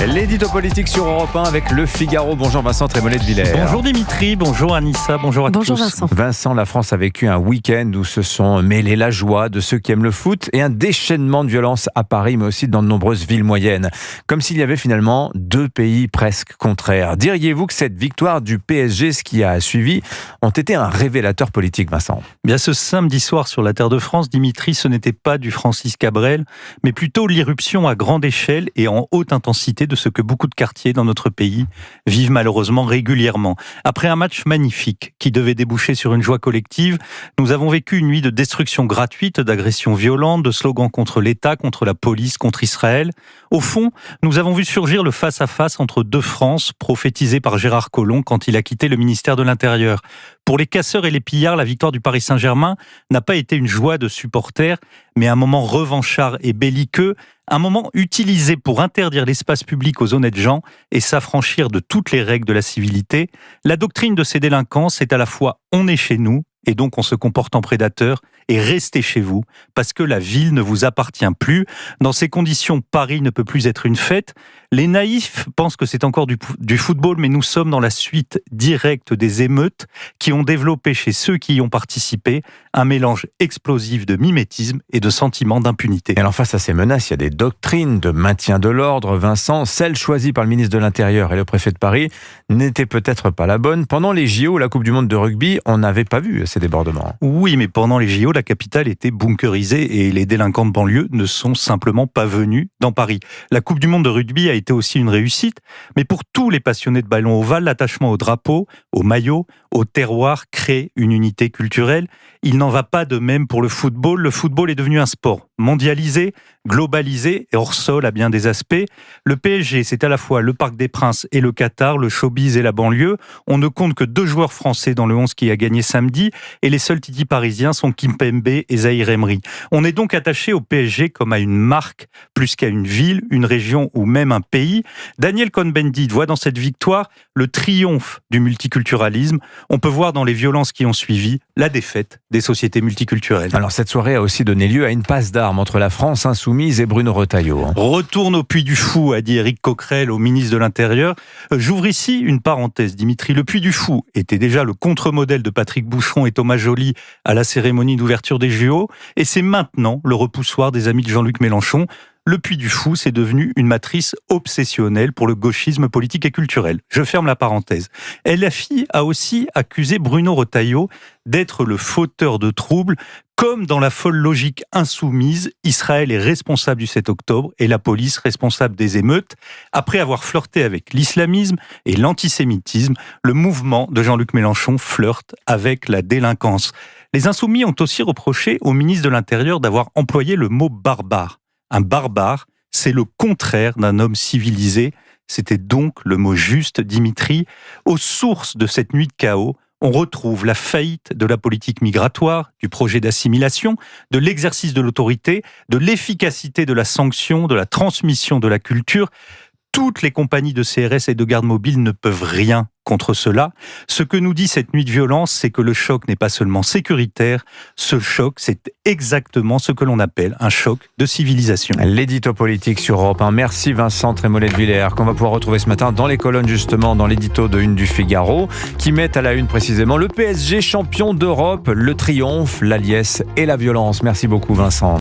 L'édito politique sur Europe 1 avec Le Figaro. Bonjour Vincent Trémollet de Villers. Bonjour Dimitri, bonjour Anissa, bonjour à Bonjour tous. Vincent. Vincent, la France a vécu un week-end où se sont mêlés la joie de ceux qui aiment le foot et un déchaînement de violence à Paris, mais aussi dans de nombreuses villes moyennes. Comme s'il y avait finalement deux pays presque contraires. Diriez-vous que cette victoire du PSG, ce qui a suivi, ont été un révélateur politique, Vincent? Bien, ce samedi soir sur la Terre de France, Dimitri, ce n'était pas du Francis Cabrel, mais plutôt l'irruption à grande échelle et en haute intensité de ce que beaucoup de quartiers dans notre pays vivent malheureusement régulièrement. Après un match magnifique qui devait déboucher sur une joie collective, nous avons vécu une nuit de destruction gratuite, d'agressions violentes, de slogans contre l'État, contre la police, contre Israël. Au fond, nous avons vu surgir le face-à-face entre deux France, prophétisé par Gérard Collomb quand il a quitté le ministère de l'Intérieur. Pour les casseurs et les pillards, la victoire du Paris Saint-Germain n'a pas été une joie de supporters, mais un moment revanchard et belliqueux, un moment utilisé pour interdire l'espace public aux honnêtes gens et s'affranchir de toutes les règles de la civilité. La doctrine de ces délinquants, c'est à la fois « on est chez nous » et donc on se comporte en prédateur, et restez chez vous, parce que la ville ne vous appartient plus. Dans ces conditions, Paris ne peut plus être une fête. Les naïfs pensent que c'est encore du football, mais nous sommes dans la suite directe des émeutes qui ont développé chez ceux qui y ont participé un mélange explosif de mimétisme et de sentiment d'impunité. Et alors face à ces menaces, il y a des doctrines de maintien de l'ordre, Vincent. Celle choisie par le ministre de l'Intérieur et le préfet de Paris n'était peut-être pas la bonne. Pendant les JO, la Coupe du Monde de rugby, on n'avait pas vu ces débordements. Oui, mais pendant les JO, la capitale était bunkerisée et les délinquants de banlieue ne sont simplement pas venus dans Paris. La Coupe du Monde de rugby a été aussi une réussite, mais pour tous les passionnés de ballon ovale, l'attachement au drapeau, au maillot, au terroir crée une unité culturelle. Il n'en va pas de même pour le football. Le football est devenu un sport mondialisé, globalisé et hors sol à bien des aspects. Le PSG, c'est à la fois le Parc des Princes et le Qatar, le showbiz et la banlieue. On ne compte que 2 joueurs français dans le 11 qui a gagné samedi et les seuls titis parisiens sont Kimpembe et Zahir Emery. On est donc attaché au PSG comme à une marque plus qu'à une ville, une région ou même un pays. Daniel Cohn-Bendit voit dans cette victoire le triomphe du multiculturalisme. On peut voir dans les violences qui ont suivi la défaite des sociétés multiculturelles. Alors cette soirée a aussi donné lieu à une passe d'armes entre la France insoumise et Bruno Retailleau. Retourne au Puy du Fou, a dit Éric Coquerel au ministre de l'Intérieur. J'ouvre ici une parenthèse, Dimitri. Le Puy du Fou était déjà le contre-modèle de Patrick Boucheron et Thomas Joly à la cérémonie d'ouverture des JO, et c'est maintenant le repoussoir des amis de Jean-Luc Mélenchon. Le Puy du Fou, c'est devenu une matrice obsessionnelle pour le gauchisme politique et culturel. Je ferme la parenthèse. LFI a aussi accusé Bruno Retailleau d'être le fauteur de troubles. Comme dans la folle logique insoumise, Israël est responsable du 7 octobre et la police responsable des émeutes. Après avoir flirté avec l'islamisme et l'antisémitisme, le mouvement de Jean-Luc Mélenchon flirte avec la délinquance. Les insoumis ont aussi reproché au ministre de l'Intérieur d'avoir employé le mot barbare. Un barbare, c'est le contraire d'un homme civilisé. C'était donc le mot juste, Dimitri. Aux sources de cette nuit de chaos, on retrouve la faillite de la politique migratoire, du projet d'assimilation, de l'exercice de l'autorité, de l'efficacité de la sanction, de la transmission de la culture. Toutes les compagnies de CRS et de garde mobile ne peuvent rien contre cela. Ce que nous dit cette nuit de violence, c'est que le choc n'est pas seulement sécuritaire, ce choc, c'est exactement ce que l'on appelle un choc de civilisation. L'édito politique sur Europe 1. Merci Vincent Trémollet de Villers, qu'on va pouvoir retrouver ce matin dans les colonnes justement, dans l'édito de Une du Figaro, qui met à la une précisément le PSG champion d'Europe, le triomphe, la liesse et la violence. Merci beaucoup Vincent.